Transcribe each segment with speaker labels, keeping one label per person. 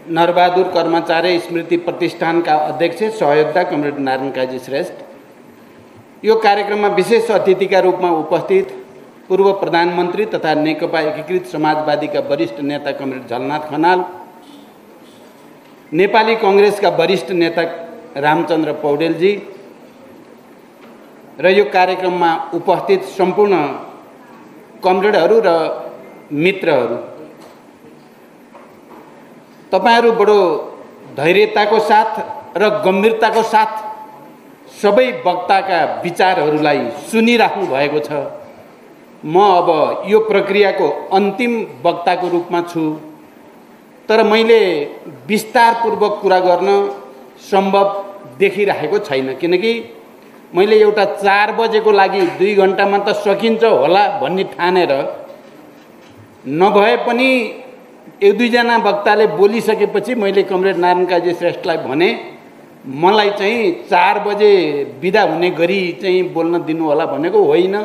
Speaker 1: नरबहादुर कर्मचारी स्मृति प्रतिष्ठानका अध्यक्ष सहयोगता कमरेड नारायण काजी श्रेष्ठ, यो कार्यक्रममा विशेष अतिथिका रूपमा उपस्थित पूर्व प्रधानमन्त्री तथा नेकपा एकीकृत समाजवादीका वरिष्ठ नेता कमरेड झलनाथ खनाल, नेपाली कांग्रेसका वरिष्ठ नेता रामचन्द्र पौडेलजी र यो कार्यक्रममा उपस्थित सम्पूर्ण कमरेडहरू र मित्रहरू, तपाईहरू बडो धैर्यताको साथ र गम्भीरताको साथ सबै वक्ताका विचारहरूलाई सुनिराख्नु भएको छ। म अब यो प्रक्रियाको अन्तिम वक्ताको रूपमा छु, तर मैले विस्तारपूर्वक कुरा गर्न सम्भव देखिरहेको छैन, किनकि मैले एउटा 4 बजेको लागि 2 घण्टामा त सकिन्छ होला भन्ने ठानेर नभए पनि 1-2 जना वक्ताले बोलिसकेपछि मैले कमरेड नारायण काजी श्रेष्ठलाई भने मलाई चाहिँ 4 बजे बिदा हुने गरी चाहिँ बोल्न दिनु होला भनेको होइन,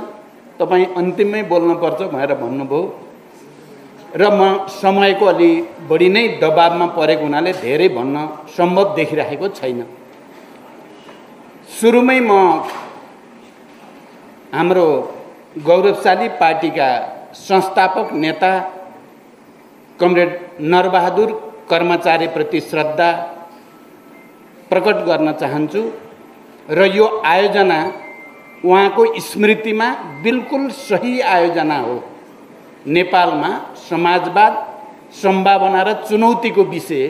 Speaker 1: तपाईँ अन्तिममै बोल्नुपर्छ भनेर भन्नुभयो र म समयको अलि बढी नै दबावमा परेको हुनाले धेरै भन्न सम्भव देखिरहेको छैन। सुरुमै म हाम्रो गौरवशाली पार्टीका संस्थापक नेता कमरेड नरबहादुर कर्मचारीप्रति श्रद्धा प्रकट गर्न चाहन्छु र यो आयोजना उहाँको स्मृतिमा बिल्कुल सही आयोजना हो। नेपालमा समाजवाद, सम्भावना र चुनौतीको विषय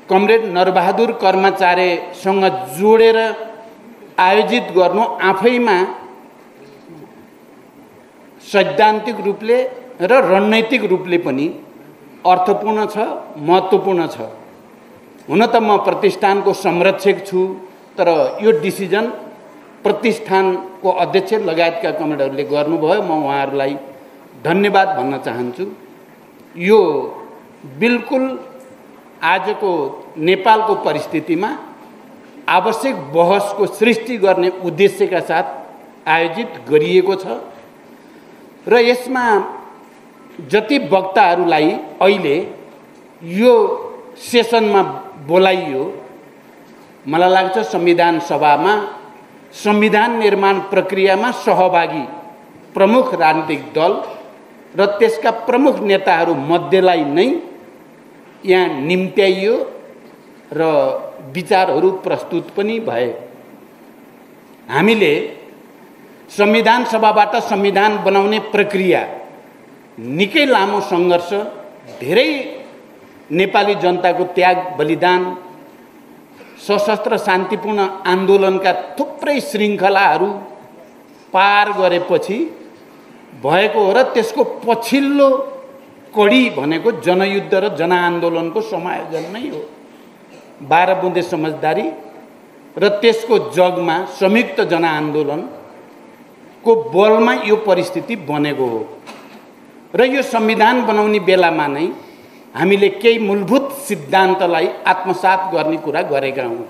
Speaker 1: कमरेड नरबहादुर कर्मचारीसँग जोडेर आयोजित गर्नु आफैमा सैद्धान्तिक रूपले र रणनैतिक रूपले पनि अर्थपूर्ण छ, महत्त्वपूर्ण छ। हुन त म प्रतिष्ठानको संरक्षक छु, तर यो डिसिजन प्रतिष्ठानको अध्यक्ष लगायतका कमरेडहरूले गर्नुभयो, म उहाँहरूलाई धन्यवाद भन्न चाहन्छु। यो बिल्कुल आजको नेपालको परिस्थितिमा आवश्यक बहसको सृष्टि गर्ने उद्देश्यका साथ आयोजित गरिएको छ र यसमा जति वक्ताहरूलाई अहिले यो सेसनमा बोलाइयो, मलाई लाग्छ संविधान सभामा संविधान निर्माण प्रक्रियामा सहभागी प्रमुख राजनीतिक दल र त्यसका प्रमुख नेताहरू मध्येलाई नै यहाँ निम्त्याइयो र विचारहरू प्रस्तुत पनि भए। हामीले संविधान सभाबाट संविधान बनाउने प्रक्रिया निकै लामो सङ्घर्ष, धेरै नेपाली जनताको त्याग बलिदान, सशस्त्र शान्तिपूर्ण आन्दोलनका थुप्रै श्रृङ्खलाहरू पार गरेपछि भएको हो र त्यसको पछिल्लो कडी भनेको जनयुद्ध र जनआन्दोलनको समायोजन नै हो। 12 बुँदे समझदारी र त्यसको जगमा संयुक्त जनआन्दोलनको बलमा यो परिस्थिति बनेको हो र यो संविधान बनाउने बेलामा नै हामीले केही मूलभूत सिद्धान्तलाई आत्मसात गर्ने कुरा गरेका हौँ।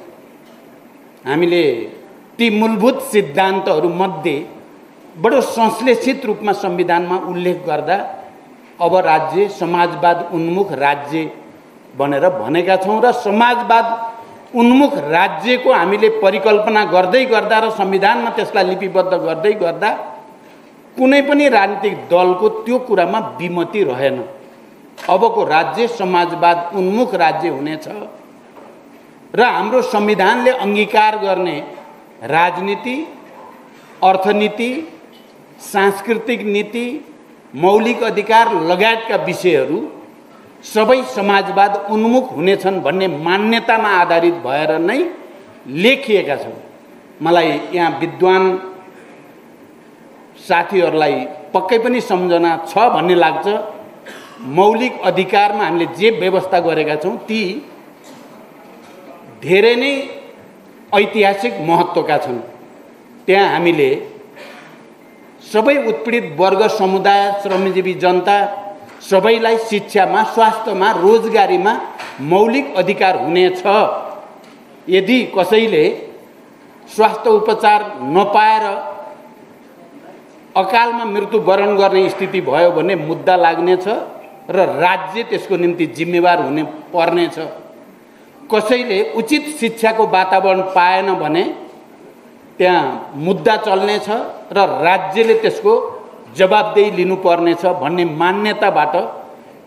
Speaker 1: हामीले ती मूलभूत सिद्धान्तहरू मध्ये बडो संश्लेषित रूपमा संविधानमा उल्लेख गर्दा अब राज्य समाजवाद उन्मुख राज्य भनेर भनेका छौँ र समाजवाद उन्मुख राज्यको हामीले परिकल्पना गर्दै गर्दा र संविधानमा त्यसलाई लिपिबद्ध गर्दै गर्दा कुनै पनि राजनीतिक दलको त्यो कुरामा विमति रहेन। अबको राज्य समाजवाद उन्मुख राज्य हुनेछ र हाम्रो संविधानले अंगीकार गर्ने राजनीति, अर्थनीति, सांस्कृतिक नीति, मौलिक अधिकार लगायतका विषयहरू सबै समाजवाद उन्मुख हुनेछन् भन्ने मान्यतामा आधारित भएर नै लेखिएका छन्। मलाई यहाँ विद्वान साथीहरूलाई पक्कै पनि सम्झना छ भन्ने लाग्छ। मौलिक अधिकारमा हामीले जे व्यवस्था गरेका छौँ ती धेरै नै ऐतिहासिक महत्त्वका छन्। त्यहाँ हामीले सबै उत्पीडित वर्ग, समुदाय, श्रमजीवी जनता सबैलाई शिक्षामा, स्वास्थ्यमा, रोजगारीमा मौलिक अधिकार हुनेछ। यदि कसैले स्वास्थ्य उपचार नपाएर अकालमा मृत्युवरण गर्ने स्थिति भयो भने मुद्दा लाग्नेछ र राज्य त्यसको निम्ति जिम्मेवार हुने पर्नेछ। कसैले उचित शिक्षाको वातावरण पाएन भने त्यहाँ मुद्दा चल्नेछ र राज्यले त्यसको जवाबदेही लिनुपर्नेछ भन्ने मान्यताबाट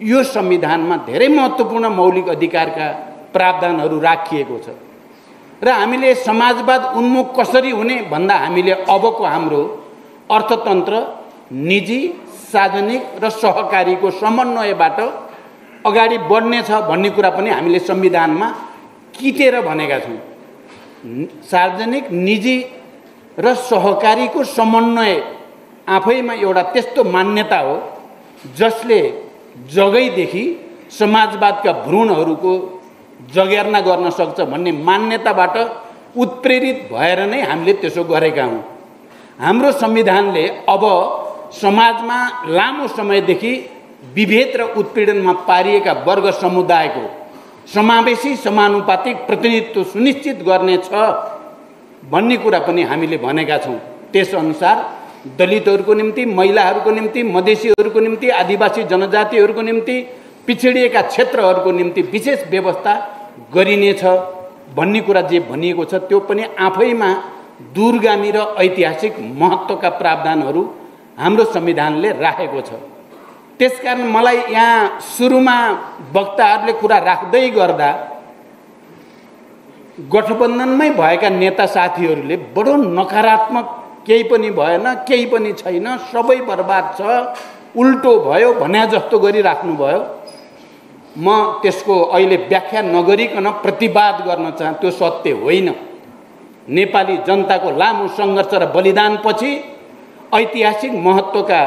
Speaker 1: यो संविधानमा धेरै महत्त्वपूर्ण मौलिक अधिकारका प्रावधानहरू राखिएको छ। र हामीले समाजवाद उन्मुख कसरी हुने भन्दा हामीले अबको हाम्रो अर्थतन्त्र निजी, सार्वजनिक र सहकारीको समन्वयबाट अगाडि बढ्नेछ भन्ने कुरा पनि हामीले संविधानमा किटेर भनेका छौँ। सार्वजनिक, निजी र सहकारीको समन्वय आफैमा एउटा त्यस्तो मान्यता हो जसले जगैदेखि समाजवादका भ्रूणहरूको जगेर्ना गर्न सक्छ भन्ने मान्यताबाट उत्प्रेरित भएर नै हामीले त्यसो गरेका हौँ। हाम्रो संविधानले अब समाजमा लामो समयदेखि विभेद र उत्पीडनमा पारिएका वर्ग समुदायको समावेशी समानुपातिक प्रतिनिधित्व सुनिश्चित गर्नेछ भन्ने कुरा पनि हामीले भनेका छौँ। त्यसअनुसार दलितहरूको निम्ति, महिलाहरूको निम्ति, मधेसीहरूको निम्ति, आदिवासी जनजातिहरूको निम्ति, पिछडिएका क्षेत्रहरूको निम्ति विशेष व्यवस्था गरिनेछ भन्ने कुरा जे भनिएको छ त्यो पनि आफैमा दूरगामी र ऐतिहासिक महत्त्वका प्रावधानहरू हाम्रो संविधानले राखेको छ। त्यसकारण मलाई यहाँ सुरुमा वक्ताहरूले कुरा राख्दै गर्दा गठबन्धनमै भएका नेता साथीहरूले बडो नकारात्मक, केही पनि भएन, केही पनि छैन, सबै बर्बाद छ, उल्टो भयो भन्या जस्तो गरिराख्नुभयो। म त्यसको अहिले व्याख्या नगरिकन प्रतिवाद गर्न चाहन्छु। त्यो सत्य होइन। नेपाली जनताको लामो सङ्घर्ष र बलिदानपछि ऐतिहासिक महत्त्वका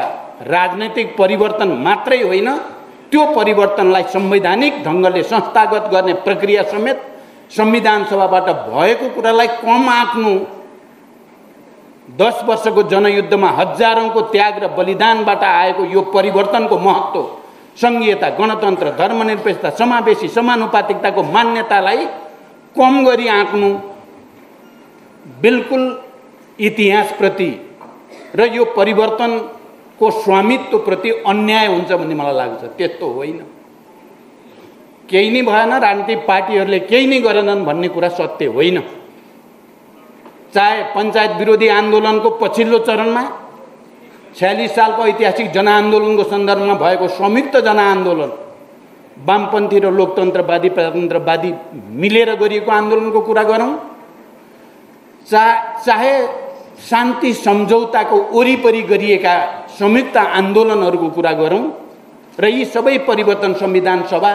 Speaker 1: राजनैतिक परिवर्तन मात्रै होइन, त्यो परिवर्तनलाई संवैधानिक ढङ्गले संस्थागत गर्ने प्रक्रिया समेत संविधान सभाबाट भएको कुरालाई कम आँक्नु, 10 वर्षको जनयुद्धमा हजारौंको त्याग र बलिदानबाट आएको यो परिवर्तनको महत्त्व, सङ्घीयता, गणतन्त्र, धर्मनिरपेक्षता, समावेशी, समानुपातिकताको मान्यतालाई कम गरी आँक्नु बिल्कुल इतिहासप्रति र यो परिवर्तनको स्वामित्वप्रति अन्याय हुन्छ भन्ने मलाई लाग्छ। त्यस्तो होइन। केही नै भएन, राजनीतिक पार्टीहरूले केही नै गरेनन् भन्ने कुरा सत्य होइन। चाहे पञ्चायत विरोधी आन्दोलनको पछिल्लो चरणमा 46 सालको ऐतिहासिक जनआन्दोलनको सन्दर्भमा भएको संयुक्त जनआन्दोलन, वामपन्थी र लोकतन्त्रवादी प्रजातन्त्रवादी मिलेर गरिएको आन्दोलनको कुरा गरौँ, चाहे शान्ति सम्झौताको वरिपरि गरिएका संयुक्त आन्दोलनहरूको कुरा गरौँ र यी सबै परिवर्तन संविधान सभा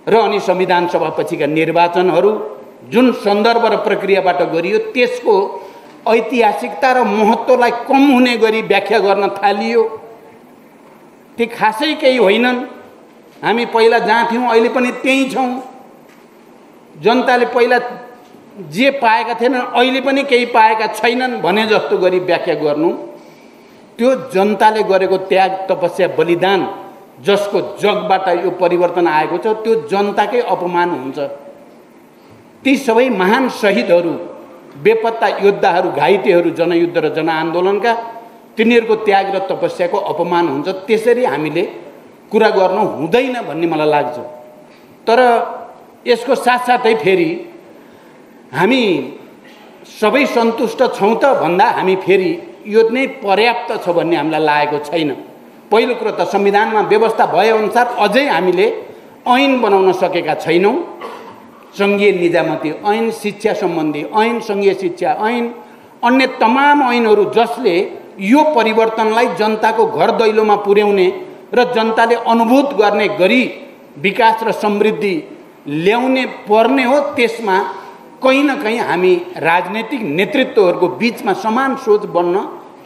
Speaker 1: र अनि संविधान सभापछिका निर्वाचनहरू जुन सन्दर्भ र प्रक्रियाबाट गरियो त्यसको ऐतिहासिकता र महत्त्वलाई कम हुने गरी व्याख्या गर्न थालियो। ती खासै केही होइनन्। हामी पहिला जहाँ थियौँ अहिले पनि त्यही छौँ। जनताले पहिला जे पाएका थिएनन् अहिले पनि केही पाएका छैनन् भने जस्तो गरी व्याख्या गर्नु, त्यो जनताले गरेको त्याग, तपस्या, बलिदान जसको जगबाट यो परिवर्तन आएको छ त्यो जनताकै अपमान हुन्छ। ती सबै महान शहीदहरू, बेपत्ता योद्धाहरू, घाइतेहरू जनयुद्ध र जनआन्दोलनका, तिनीहरूको त्याग र तपस्याको अपमान हुन्छ। त्यसरी हामीले कुरा गर्नु हुँदैन भन्ने मलाई लाग्छ। तर यसको साथसाथै फेरि हामी सबै सन्तुष्ट छौँ त भन्दा हामी फेरि यो नै पर्याप्त छ भन्ने हामीलाई लागेको छैन। पहिलो कुरो त संविधानमा व्यवस्था भएअनुसार अझै हामीले ऐन बनाउन सकेका छैनौँ। सङ्घीय निजामती ऐन, शिक्षा सम्बन्धी ऐन, सङ्घीय शिक्षा ऐन, अन्य तमाम ऐनहरू जसले यो परिवर्तनलाई जनताको घर दैलोमा पुर्याउने र जनताले अनुभूत गर्ने गरी विकास र समृद्धि ल्याउने पर्ने हो, त्यसमा कहीँ न कहीँ हामी राजनैतिक नेतृत्वहरूको बिचमा समान सोच बन्न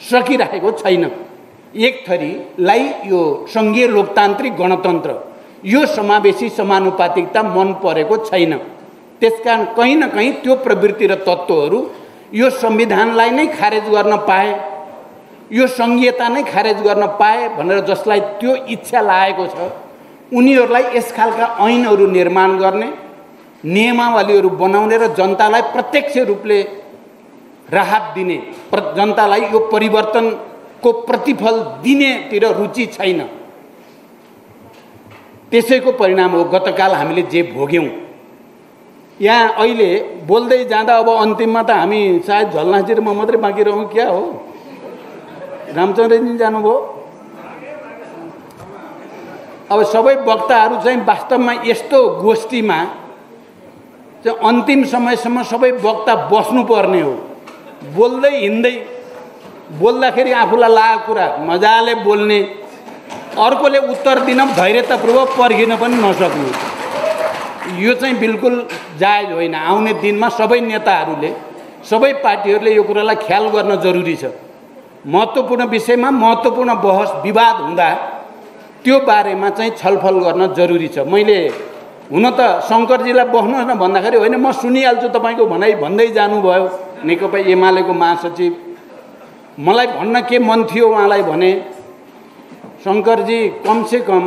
Speaker 1: सकिरहेको छैन। एक थरीलाई यो सङ्घीय लोकतान्त्रिक गणतन्त्र, यो समावेशी समानुपातिकता मन परेको छैन। त्यसकारण कहीँ न कहीँ त्यो प्रवृत्ति र तत्त्वहरू यो संविधानलाई नै खारेज गर्न पाए, यो सङ्घीयता नै खारेज गर्न पाए भनेर जसलाई त्यो इच्छा लागेको छ उनीहरूलाई यस खालका ऐनहरू निर्माण गर्ने, नियमावलीहरू बनाउने र जनतालाई प्रत्यक्ष रूपले राहत दिने, जनतालाई यो परिवर्तनको प्रतिफल दिनेतिर रुचि छैन। त्यसैको परिणाम हो गतकाल हामीले जे भोग्यौँ। यहाँ अहिले बोल्दै जाँदा अब अन्तिममा त हामी सायद झलनाथजी र म मात्रै बाँकी रहौँ क्या हो? रामचन्द्रजी जानुभयो। अब सबै वक्ताहरू चाहिँ वास्तवमा यस्तो गोष्ठीमा चाहिँ अन्तिम समयसम्म सबै वक्ता बस्नुपर्ने हो। बोल्दै हिँड्दै बोल्दाखेरि आफूलाई लागेको कुरा मजाले बोल्ने, अर्कोले उत्तर दिन धैर्यतापूर्वक पर्खिन पनि नसक्नु, यो चाहिँ बिल्कुल जायज होइन। आउने दिनमा सबै नेताहरूले, सबै पार्टीहरूले यो कुरालाई ख्याल गर्न जरुरी छ। महत्त्वपूर्ण विषयमा महत्त्वपूर्ण बहस विवाद हुँदा त्यो बारेमा चाहिँ छलफल गर्न जरुरी छ। मैले हुन त शङ्करजीलाई बस्नुहोस् न भन्दाखेरि होइन म सुनिहाल्छु तपाईँको भनाइ भन्दै जानुभयो नेकपा एमालेको महासचिव। मलाई भन्न के मन थियो उहाँलाई भने, शङ्करजी कमसेकम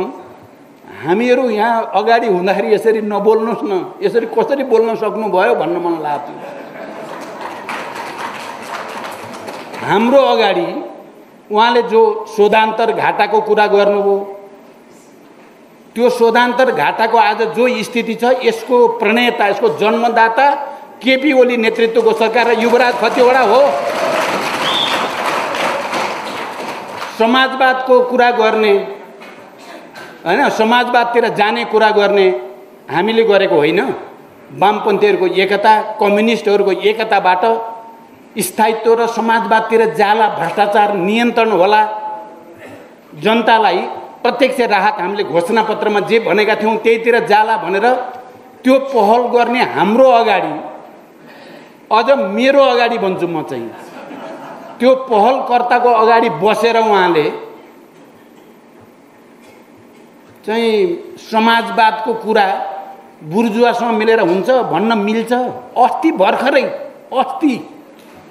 Speaker 1: हामीहरू यहाँ अगाडि हुँदाखेरि यसरी नबोल्नुहोस् न, यसरी कसरी बोल्न सक्नुभयो भन्न मन लाग्थ्यो। हाम्रो अगाडि उहाँले जो शोधान्तर घाटाको कुरा गर्नुभयो, त्यो शोधान्तर घाटाको आज जो स्थिति छ यसको प्रणेता, यसको जन्मदाता केपी ओली नेतृत्वको सरकार र युवराज खतिवडा हो। समाजवादको कुरा गर्ने हैन, समाजवादतिर जाने कुरा गर्ने हामीले गरेको होइन। वामपन्थीहरूको एकता, कम्युनिस्टहरूको एकताबाट स्थायित्व र समाजवादतिर जाला, भ्रष्टाचार नियन्त्रण होला, जनतालाई प्रत्यक्ष राहत हामीले घोषणापत्रमा जे भनेका थियौँ त्यहीतिर जाला भनेर त्यो पहल गर्ने हाम्रो अगाडि, अझ मेरो अगाडि भन्छु म चाहिँ, त्यो पहलकर्ताको अगाडि बसेर उहाँले चाहिँ समाजवादको कुरा बुर्जुवासँग मिलेर हुन्छ भन्न मिल्छ? अस्ति भर्खरै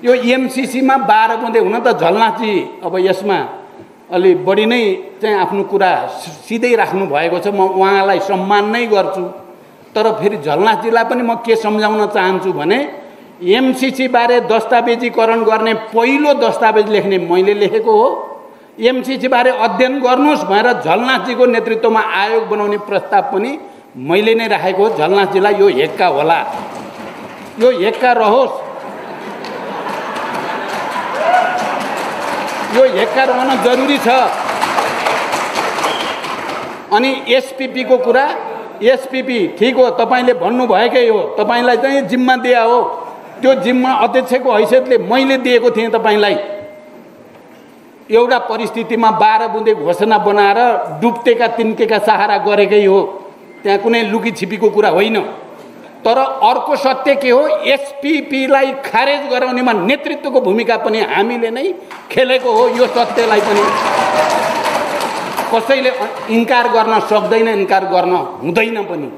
Speaker 1: यो एमसीसीमा 12 बुँदे हुन त झलनाथजी अब यसमा अलि बढी नै चाहिँ आफ्नो कुरा सिधै राख्नु भएको छ। म उहाँलाई सम्मान नै गर्छु, तर फेरि झलनाथजीलाई पनि म के सम्झाउन चाहन्छु भने एमसीसी बारे दस्तावेजीकरण गर्ने पहिलो दस्तावेज लेख्ने मैले लेखेको हो। एमसीसी बारे अध्ययन गर्नुहोस् भनेर झलनाथजीको नेतृत्वमा आयोग बनाउने प्रस्ताव पनि मैले नै राखेको हो। झलनाथजीलाई यो हेक्का होला, यो हेक्का रहोस्, यो हेक्का रहन जरुरी छ। अनि एसपीपीको कुरा, एसपीपी ठिक हो, तपाईँले भन्नुभएकै हो, तपाईँलाई चाहिँ जिम्मा दिया हो। त्यो जिम्मा अध्यक्षको हैसियतले मैले दिएको थिएँ तपाईँलाई। एउटा परिस्थितिमा 12 बुँदे घोषणा बनाएर डुब्तेका तिन्केका सहारा गरेकै हो, त्यहाँ कुनै लुकी छिपीको कुरा होइन। तर अर्को सत्य के हो, एसपीपीलाई खारेज गराउनेमा नेतृत्वको भूमिका पनि हामीले नै खेलेको हो। यो सत्यलाई पनि कसैले इन्कार गर्न सक्दैन, इन्कार गर्न हुँदैन पनि।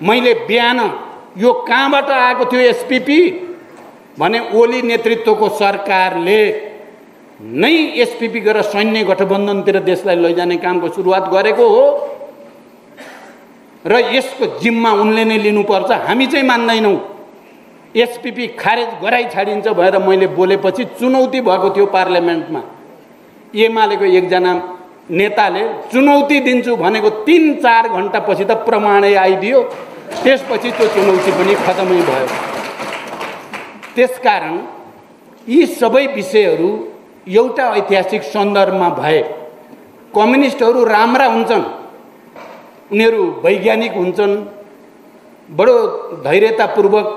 Speaker 1: मैले बिहान यो कहाँबाट आएको थियो एसपीपी भने ओली नेतृत्वको सरकारले नै एसपीपी गरेर सैन्य गठबन्धनतिर देशलाई लैजाने कामको सुरुवात गरेको हो र यसको जिम्मा उनले नै लिनुपर्छ। हामी चाहिँ मान्दैनौँ। एसपीपी खारेज गराइ छाडिन्छ भनेर मैले बोलेपछि चुनौती भएको थियो पार्लियामेन्टमा। एमालेको एकजना नेताले चुनौती दिन्छु भनेको 3-4 घण्टापछि त प्रमाणै आइदियो, त्यसपछि त्यो चुनौती पनि खतमै भयो। त्यसकारण यी सबै विषयहरू एउटा ऐतिहासिक सन्दर्भमा भए कम्युनिस्टहरू राम्रा हुन्छन्, उनीहरू वैज्ञानिक हुन्छन्, बडो धैर्यतापूर्वक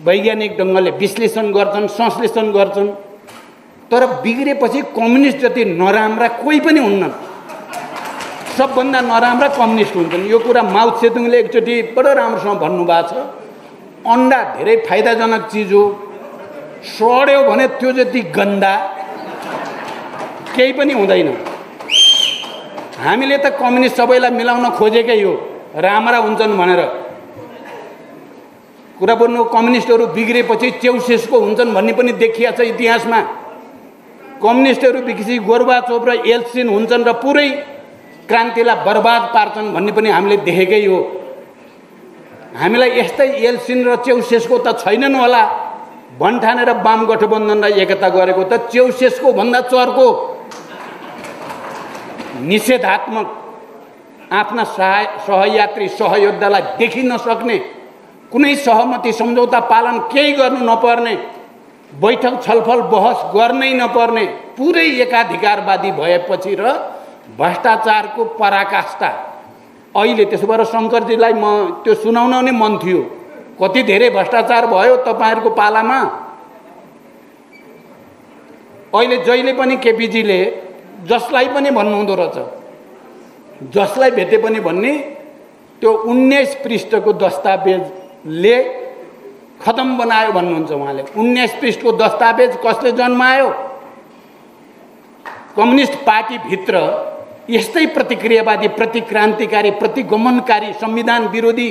Speaker 1: वैज्ञानिक ढङ्गले विश्लेषण गर्छन्, संश्लेषण गर्छन्। तर बिग्रेपछि कम्युनिस्ट जति नराम्रा कोही पनि हुन्नन्। सबभन्दा नराम्रा कम्युनिस्ट हुन्छन्। यो कुरा माओ त्से-तुङले एकचोटि बडो राम्रोसँग भन्नुभएको छ। अन्डा धेरै फाइदाजनक चिज हो, सड्यो भने त्यो जति गन्दा केही पनि हुँदैन। हामीले त कम्युनिस्ट सबैलाई मिलाउन खोजेकै हो, राम्रा हुन्छन् भनेर। कुरा बोल्नु, कम्युनिस्टहरू बिग्रेपछि चेउसेसको हुन्छन् भन्ने पनि देखिया छ इतिहासमा। कम्युनिस्टहरू बिग्रेपछि गोर्बाचोभ र येल्सिन हुन्छन् र पुरै क्रान्तिलाई बर्बाद पार्छन् भन्ने पनि हामीले देखेकै हो। हामीलाई यस्तै येल्सिन र चेउसेसको त छैनन् होला भन्ठानेर वाम गठबन्धनलाई एकता गरेको त चेउसेसको भन्दा चर्को निषेधात्मक आफ्ना सहयात्री सहयोद्धालाई देखिन नसक्ने, कुनै सहमति सम्झौता पालन केही गर्नु नपर्ने, बैठक छलफल बहस गर्नै नपर्ने पुरै एकाधिकारवादी भएपछि र भ्रष्टाचारको पराकाष्ठा। अहिले त्यसो भएर शङ्करजीलाई म त्यो सुनाउन नै मन थियो, कति धेरै भ्रष्टाचार भयो तपाईहरुको पालामा। अहिले जहिले पनि केपीजीले जसलाई पनि भन्नुहुँदो रहेछ, जसलाई भेटे पनि भन्ने त्यो 19 पृष्ठको दस्तावेजले खतम बनायो भन्नुहुन्छ उहाँले। 19 पृष्ठको दस्तावेज कसले जन्मायो? कम्युनिस्ट पार्टी भित्र यस्तै प्रतिक्रियावादी, प्रतिक्रान्तिकारी, प्रतिगमनकारी, संविधान विरोधी,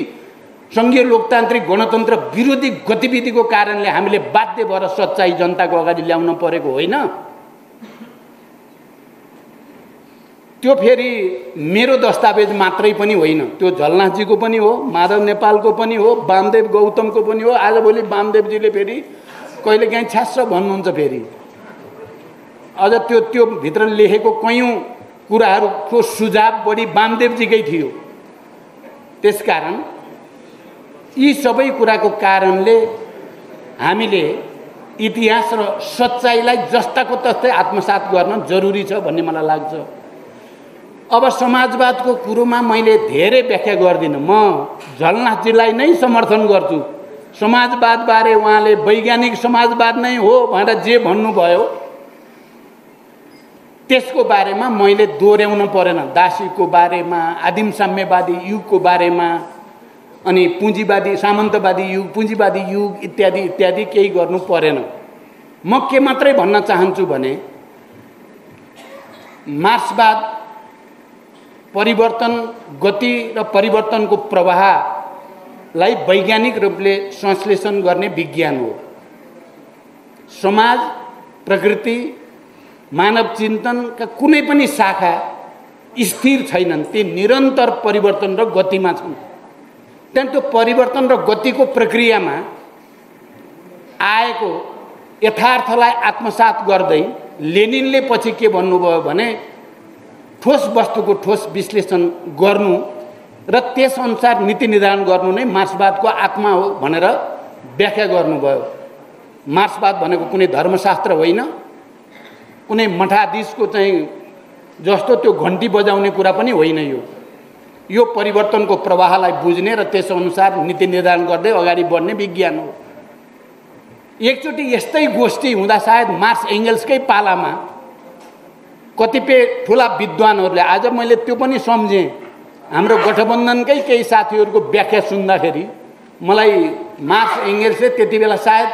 Speaker 1: संघीय लोकतान्त्रिक गणतन्त्र विरोधी गतिविधिको कारणले हामीले बाध्य भएर सच्चाई जनताको अगाडि ल्याउन परेको होइन। त्यो फेरि मेरो दस्तावेज मात्रै पनि होइन, त्यो झलनाथजीको पनि हो, माधव नेपालको पनि हो, वामदेव गौतमको पनि हो। आजभोलि वामदेवजीले फेरि कहिलेकाहीँ छ्यास्स भन्नुहुन्छ, फेरि अझ त्यो भित्र लेखेको कयौं कुराहरूको सुझाव बढी वामदेवजीकै थियो। त्यसकारण यी सबै कुराको कारणले हामीले इतिहास र सच्चाइलाई जस्ताको तस्तै आत्मसात गर्न जरुरी छ भन्ने मलाई लाग्छ। अब समाजवादको कुरोमा मैले धेरै व्याख्या गर्दिनँ, म झलनाथजीलाई नै समर्थन गर्छु। समाजवादबारे उहाँले वैज्ञानिक समाजवाद नै हो भनेर जे भन्नुभयो त्यसको बारेमा मैले दोहोर्याउन परेन। दासीको बारेमा, आदिम साम्यवादी युगको बारेमा, अनि पुँजीवादी सामन्तवादी युग, पुँजीवादी युग इत्यादि इत्यादि केही गर्नु परेन। म के मात्रै भन्न चाहन्छु भने मार्क्सवाद परिवर्तन गति र परिवर्तनको प्रवाहलाई वैज्ञानिक रूपले संश्लेषण गर्ने विज्ञान हो। समाज, प्रकृति, मानव चिन्तनका कुनै पनि शाखा स्थिर छैनन्, ती निरन्तर परिवर्तन र गतिमा छन्। त्यहाँ त्यो परिवर्तन र गतिको प्रक्रियामा आएको यथार्थलाई आत्मसात गर्दै लेनिनले पछि के भन्नुभयो भने ठोस वस्तुको ठोस विश्लेषण गर्नु र त्यसअनुसार नीति निर्धारण गर्नु नै मार्क्सवादको आत्मा हो भनेर व्याख्या गर्नुभयो। मार्क्सवाद भनेको कुनै धर्मशास्त्र होइन, कुनै मठाधीशको चाहिँ जस्तो त्यो घन्टी बजाउने कुरा पनि होइन। यो परिवर्तनको प्रवाहलाई बुझ्ने र त्यसअनुसार नीति निर्धारण गर्दै अगाडि बढ्ने विज्ञान हो। एकचोटि यस्तै गोष्ठी हुँदा सायद मार्क्स एङ्गल्सकै पालामा कतिपय ठुला विद्वानहरूले, आज मैले त्यो पनि सम्झेँ, हाम्रो गठबन्धनकै केही साथीहरूको व्याख्या सुन्दाखेरि मलाई मार्क्स एङ्गल्सले त्यति बेला सायद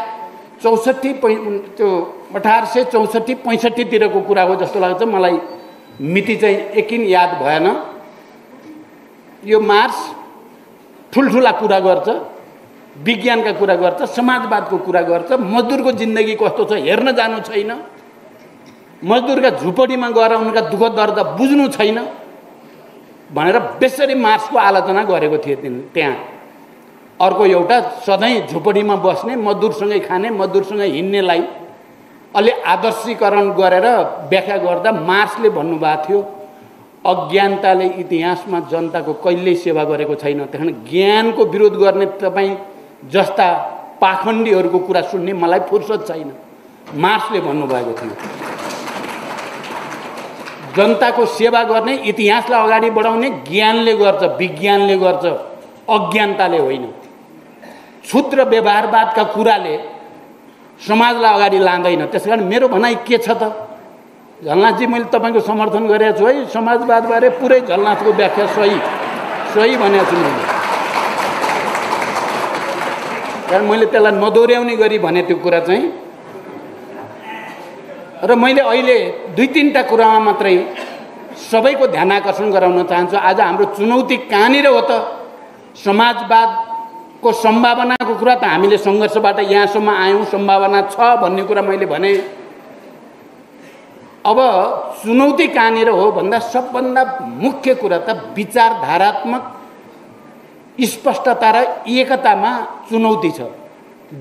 Speaker 1: 1864-65 तिरको कुरा हो जस्तो लाग्छ मलाई, मिति चाहिँ एकिन याद भएन। यो मार्क्स ठुल्ठुला कुरा गर्छ, विज्ञानका कुरा गर्छ, समाजवादको कुरा गर्छ, मजदुरको जिन्दगी कस्तो छ हेर्न जानु छैन, मजदुरका झुपडीमा गएर उनका दुःख दर्द बुझ्नु छैन भनेर बेसरी मार्क्सको आलोचना गरेको थिए त्यहाँ। अर्को एउटा सधैँ झुपडीमा बस्ने, मजदुरसँगै खाने, मजदुरसँगै हिँड्नेलाई अलि आदर्शीकरण गरेर व्याख्या गर्दा मार्क्सले भन्नुभएको थियो, अज्ञानताले इतिहासमा जनताको कहिल्यै सेवा गरेको छैन, त्यहाँ ज्ञानको विरोध गर्ने तपाईँ जस्ता पाखण्डीहरूको कुरा सुन्ने मलाई फुर्सद छैन। मार्क्सले भन्नुभएको थियो जनताको सेवा गर्ने, इतिहासलाई अगाडि बढाउने ज्ञानले गर्छ, विज्ञानले गर्छ, अज्ञानताले होइन। क्षुद्र व्यवहारवादका कुराले समाजलाई अगाडि लाँदैन। त्यसकारण मेरो भनाइ के छ त? झलनाथजी मैले तपाईँको समर्थन गरेको छु है, समाजवादबारे पुरै झलनाथको व्याख्या सही भनेको छु मैले। कारण मैले त्यसलाई नदोर्याउने गरी भने त्यो कुरा चाहिँ, र मैले अहिले 2-3टा कुरामा मात्रै सबैको ध्यान आकर्षण गराउन चाहन्छु। आज हाम्रो चुनौती कहाँनिर हो त? समाजवादको सम्भावनाको कुरा त हामीले सङ्घर्षबाट यहाँसम्म आयौँ, सम्भावना छ भन्ने कुरा मैले भने। अब चुनौती कहाँनिर हो भन्दा सबभन्दा मुख्य कुरा त विचारधारात्मक स्पष्टता र एकतामा चुनौती छ।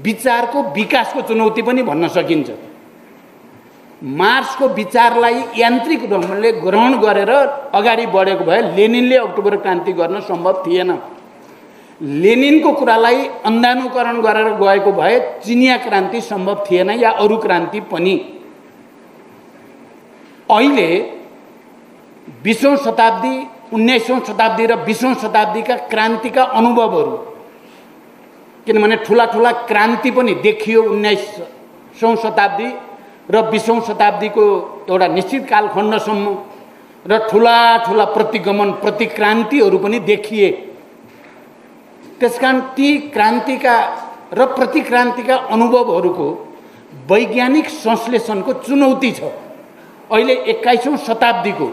Speaker 1: विचारको विकासको चुनौती पनि भन्न सकिन्छ। मार्क्सको विचारलाई यान्त्रिक ढङ्गले ग्रहण गरेर अगाडि बढेको भए लेनिनले अक्टोबर क्रान्ति गर्न सम्भव थिएन। लेनिनको कुरालाई अन्धानुकरण गरेर गएको भए चिनिया क्रान्ति सम्भव थिएन या अरू क्रान्ति पनि। अहिले 20औं शताब्दी, 19औं शताब्दी र 20औं शताब्दीका क्रान्तिका अनुभवहरू, किनभने ठुला ठुला क्रान्ति पनि देखियो 19औं शताब्दी र 20औं शताब्दीको एउटा निश्चित कालखण्डसम्म, र ठुला ठुला प्रतिगमन प्रतिक्रान्तिहरू पनि देखिए। त्यसकारण ती क्रान्तिका र प्रतिक्रान्तिका अनुभवहरूको वैज्ञानिक संश्लेषणको चुनौती छ। अहिले 21औं शताब्दीको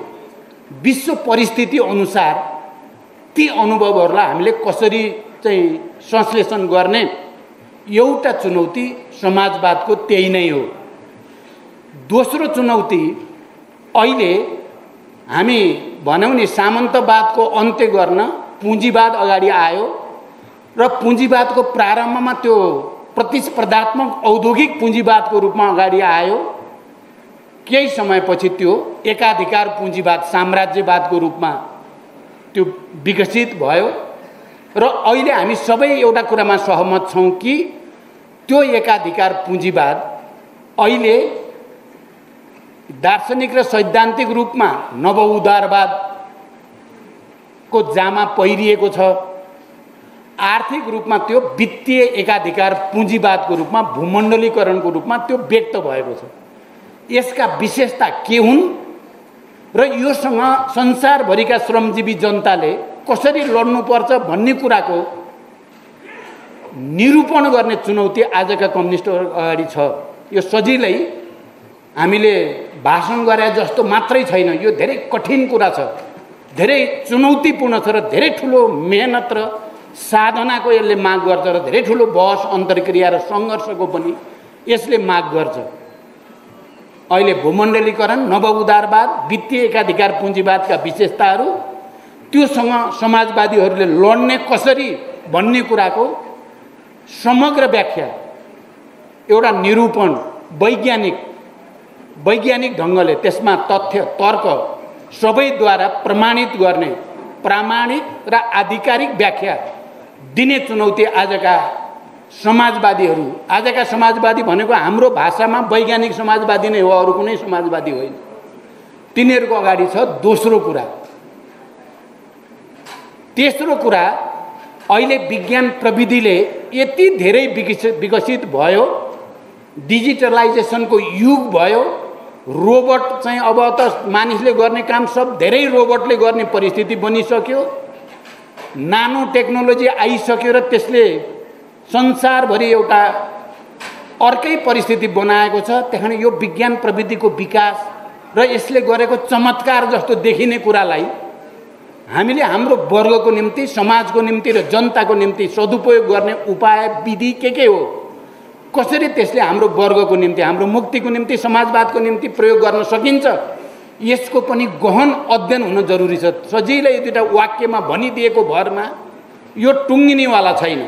Speaker 1: विश्व परिस्थिति अनुसार ती अनुभवहरूलाई हामीले कसरी चाहिँ संश्लेषण गर्ने, एउटा चुनौती समाजवादको त्यही नै हो। दोस्रो चुनौती, अहिले हामी भनौँ नि सामन्तवादको अन्त्य गर्न पुँजीवाद अगाडि आयो र पुँजीवादको प्रारम्भमा त्यो प्रतिस्पर्धात्मक औद्योगिक पुँजीवादको रूपमा अगाडि आयो। केही समयपछि त्यो एकाधिकार पुँजीवाद साम्राज्यवादको रूपमा त्यो विकसित भयो र अहिले हामी सबै एउटा कुरामा सहमत छौँ कि त्यो एकाधिकार पुँजीवाद अहिले दार्शनिक र सैद्धान्तिक रूपमा नवउदारवादको जामा पहिरिएको छ। आर्थिक रूपमा त्यो वित्तीय एकाधिकार पुँजीवादको रूपमा भूमण्डलीकरणको रूपमा त्यो व्यक्त भएको छ। यसका विशेषता के हुन् र योसँग संसारभरिका श्रमजीवी जनताले कसरी लड्नुपर्छ भन्ने कुराको निरूपण गर्ने चुनौती आजका कम्युनिस्टहरू अगाडि छ। यो सजिलै हामीले भाषण गरे जस्तो मात्रै छैन, यो धेरै कठिन कुरा छ, धेरै चुनौतीपूर्ण छ र धेरै ठुलो मेहनत र साधनाको यसले माग गर्छ र धेरै ठुलो बहस अन्तर्क्रिया र सङ्घर्षको पनि यसले माग गर्छ। अहिले भूमण्डलीकरण, नवउदारवाद, वित्तीय एकाधिकार पुँजीवादका विशेषताहरू, त्योसँग समाजवादीहरूले लड्ने कसरी भन्ने कुराको समग्र व्याख्या, एउटा निरूपण वैज्ञानिक ढङ्गले त्यसमा तथ्य तर्क सबैद्वारा प्रमाणित गर्ने प्रामाणिक र आधिकारिक व्याख्या दिने चुनौती आजका समाजवादी भनेको हाम्रो भाषामा वैज्ञानिक समाजवादी नै हो, अरू कुनै समाजवादी होइन। तिनीहरूको अगाडि छ। दोस्रो कुरा, तेस्रो कुरा, अहिले विज्ञान प्रविधिले यति धेरै विकसित भयो, डिजिटलाइजेसनको युग भयो, रोबोट चाहिँ अब त मानिसले गर्ने काम सब धेरै रोबोटले गर्ने परिस्थिति बनिसक्यो, नानो टेक्नोलोजी आइसक्यो र त्यसले संसारभरि एउटा अर्कै परिस्थिति बनाएको छ। त्यहाँ यो विज्ञान प्रविधिको विकास र यसले गरेको चमत्कार जस्तो देखिने कुरालाई हामीले हाम्रो वर्गको निम्ति, समाजको निम्ति र जनताको निम्ति सदुपयोग गर्ने उपाय विधि के हो, कसरी त्यसले हाम्रो वर्गको निम्ति, हाम्रो मुक्तिको निम्ति, समाजवादको निम्ति प्रयोग गर्न सकिन्छ, यसको पनि गहन अध्ययन हुन जरुरी छ। सजिलै दुईटा वाक्यमा भनिदिएको भरमा यो टुङ्गिनेवाला छैन।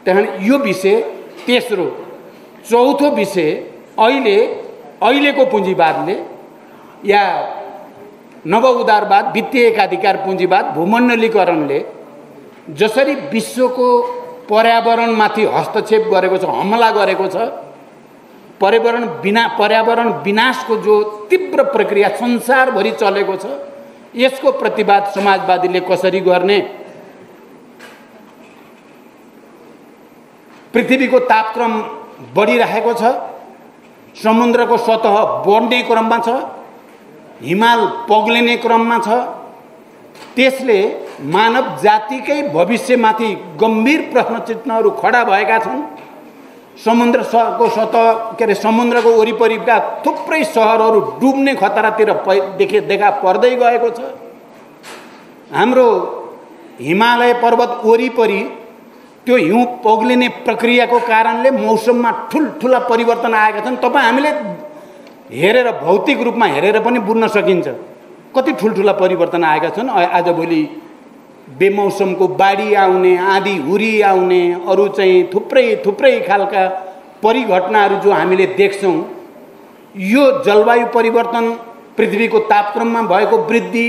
Speaker 1: त्यहाँ यो विषय तेस्रो। चौथो विषय, अहिलेको पुँजीवादले या नवउदारवाद, वित्तीय एकाधिकार पुँजीवाद, भूमण्डलीकरणले जसरी विश्वको पर्यावरणमाथि हस्तक्षेप गरेको छ, हमला गरेको छ, पर्यावरण विनाशको जो तीव्र प्रक्रिया संसारभरि चलेको छ, यसको प्रतिवाद समाजवादीले कसरी गर्ने, पृथ्वीको तापक्रम बढिरहेको छ, समुद्रको सतह बढ्ने क्रममा छ, हिमाल पग्लिने क्रममा छ, त्यसले मानव जातिकै भविष्यमाथि गम्भीर प्रश्न चिन्हहरू खडा भएका छन्। समुद्रको सतह समुद्रको वरिपरिका थुप्रै सहरहरू डुब्ने खतरातिर देखा पर्दै गएको छ। हाम्रो हिमालय पर्वत वरिपरि त्यो हिउँ पग्लिने प्रक्रियाको कारणले मौसममा ठुल्ठुला परिवर्तन आएका छन्। तपाईँ हामीले हेरेर भौतिक रूपमा हेरेर पनि बुझ्न सकिन्छ कति ठुल्ठुला परिवर्तन आएका छन्। आजभोलि बेमौसमको बाढी आउने, आँधी हुरी आउने, अरू चाहिँ थुप्रै खालका परिघटनाहरू जो हामीले देख्छौँ, यो जलवायु परिवर्तन, पृथ्वीको तापक्रममा भएको वृद्धि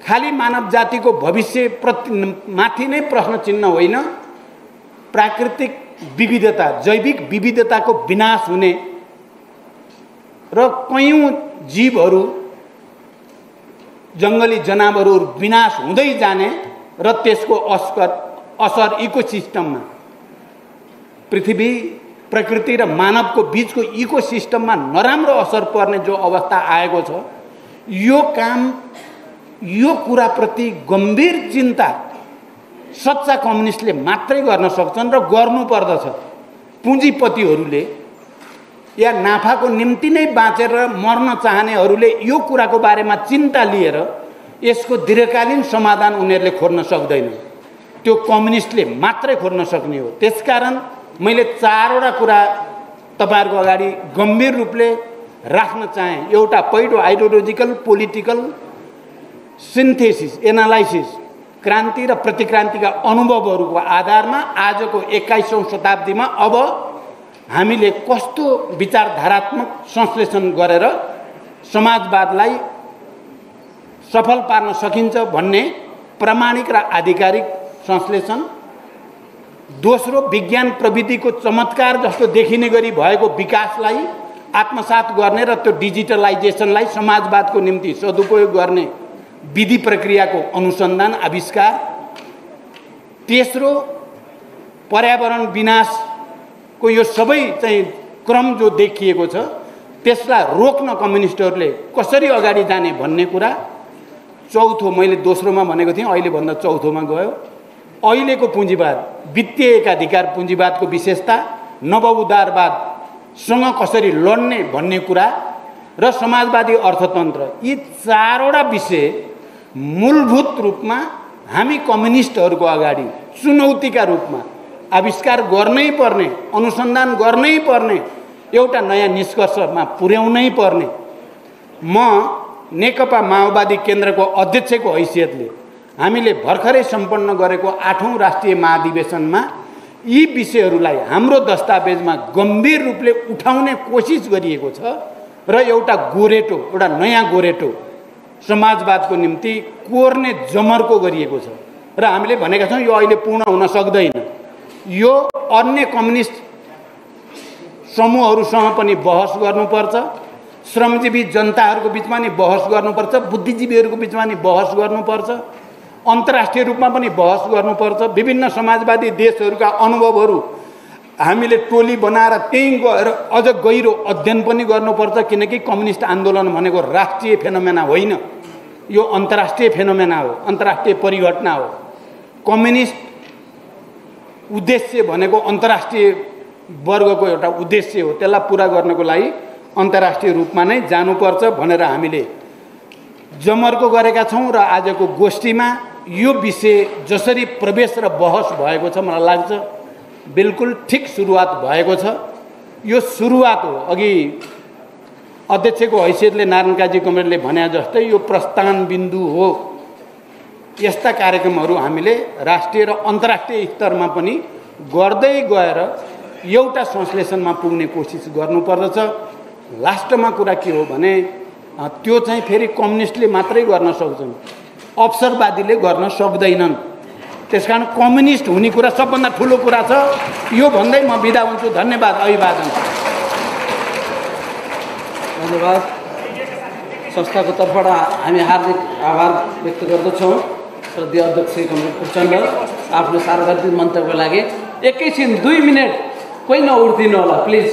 Speaker 1: खाली मानव जातिको भविष्य माथि नै प्रश्न चिन्ह होइन, प्राकृतिक विविधता, जैविक विविधताको विनाश हुने र कयौं जीवहरू, जङ्गली जनावरहरू विनाश हुँदै जाने र त्यसको असर इकोसिस्टममा, पृथ्वी, प्रकृति र मानवको बीचको इकोसिस्टममा नराम्रो असर पर्ने जो अवस्था आएको छ, यो कुराप्रति गम्भीर चिन्ता सच्चा कम्युनिस्टले मात्रै गर्न सक्छन् र गर्नुपर्दछ। पुँजीपतिहरूले या नाफाको निम्ति नै बाँचेर मर्न चाहनेहरूले यो कुराको बारेमा चिन्ता लिएर यसको दीर्घकालीन समाधान उनीहरूले खोज्न सक्दैन, त्यो कम्युनिस्टले मात्रै खोज्न सक्ने हो। त्यसकारण मैले 4वटा कुरा तपाईहरुको अगाडि गम्भीर रूपले राख्न चाहे। एउटा पहिलो आइडियोलोजिकल पोलिटिकल सिन्थेसिस एनालाइसिस, क्रान्ति र प्रतिक्रान्तिका अनुभवहरूको आधारमा आजको 21औं शताब्दीमा अब हामीले कस्तो विचारधारात्मक संश्लेषण गरेर समाजवादलाई सफल पार्न सकिन्छ भन्ने प्रामाणिक र आधिकारिक संश्लेषण। दोस्रो, विज्ञान प्रविधिको चमत्कार जस्तो देखिने गरी भएको विकासलाई आत्मसात गर्ने र त्यो डिजिटलाइजेसनलाई समाजवादको निम्ति सदुपयोग गर्ने विधि प्रक्रियाको अनुसन्धान आविष्कार। तेस्रो, पर्यावरण विनाशको यो सबै चाहिँ क्रम जो देखिएको छ त्यसलाई रोक्न कम्युनिस्टहरूले कसरी अगाडि जाने भन्ने कुरा। चौथो, मैले दोस्रोमा भनेको थिएँ, अहिले भन्दा चौथोमा गयो, अहिलेको पुँजीवाद, वित्तीय एकाधिकार पुँजीवादको विशेषता, नवउदारवादसँग कसरी लड्ने भन्ने कुरा र समाजवादी अर्थतन्त्र। यी 4वटा विषय मूलभूत रूपमा हामी कम्युनिस्टहरूको अगाडि चुनौतीका रूपमा आविष्कार गर्नै पर्ने, अनुसन्धान गर्नै पर्ने, एउटा नयाँ निष्कर्षमा पुर्याउनै पर्ने। म नेकपा माओवादी केन्द्रको अध्यक्षको हैसियतले हामीले भर्खरै सम्पन्न गरेको 8औं राष्ट्रिय महाधिवेशनमा यी विषयहरूलाई हाम्रो दस्तावेजमा गम्भीर रूपले उठाउने कोसिस गरिएको छ र एउटा गोरेटो, एउटा नयाँ गोरेटो समाजवादको निम्ति कोर्ने जमर्को गरिएको छ र हामीले भनेका छौँ यो अहिले पूर्ण हुन सक्दैन। यो अन्य कम्युनिस्ट समूहहरूसँग पनि बहस गर्नुपर्छ, श्रमजीवी जनताहरूको बिचमा नि बहस गर्नुपर्छ, बुद्धिजीवीहरूको बिचमा नि बहस गर्नुपर्छ, अन्तर्राष्ट्रिय रूपमा पनि बहस गर्नुपर्छ। विभिन्न समाजवादी देशहरूका अनुभवहरू हामीले टोली बनाएर त्यहीँ गएर अझ गहिरो अध्ययन पनि गर्नुपर्छ, किनकि कम्युनिस्ट आन्दोलन भनेको राष्ट्रिय फेनोमेना होइन, यो अन्तर्राष्ट्रिय फेनोमेना हो, अन्तर्राष्ट्रिय परिघटना हो। कम्युनिस्ट उद्देश्य भनेको अन्तर्राष्ट्रिय वर्गको एउटा उद्देश्य हो, त्यसलाई पुरा गर्नको लागि अन्तर्राष्ट्रिय रूपमा नै जानुपर्छ भनेर हामीले जमर्को गरेका छौँ। र आजको गोष्ठीमा यो विषय जसरी प्रवेश र बहस भएको छ, मलाई लाग्छ बिल्कुल ठिक सुरुवात भएको छ। यो सुरुवात हो। अघि अध्यक्षको हैसियतले नारायण काजी कमरेडले भने जस्तै यो प्रस्थान बिन्दु हो। यस्ता कार्यक्रमहरू हामीले राष्ट्रिय र अन्तर्राष्ट्रिय स्तरमा पनि गर्दै गएर एउटा संश्लेषणमा पुग्ने कोसिस गर्नुपर्दछ। लास्टमा कुरा के हो भने त्यो चाहिँ फेरि कम्युनिस्टले मात्रै गर्न सक्छन्, अवसरवादीले गर्न सक्दैनन्। त्यसकारण कम्युनिस्ट हुने कुरा सबभन्दा ठुलो कुरा छ। यो भन्दै म बिदा हुन्छु। धन्यवाद। अभिवादन।
Speaker 2: धन्यवाद। संस्थाको तर्फबाट हामी हार्दिक आभार व्यक्त गर्दछौँ श्रद्धेय अध्यक्ष कमरेड प्रचण्ड आफ्नो सार्वजनिक मन्तव्यको लागि। एकैछिन 2 मिनट कोही नउठ्दिनु होला प्लिज।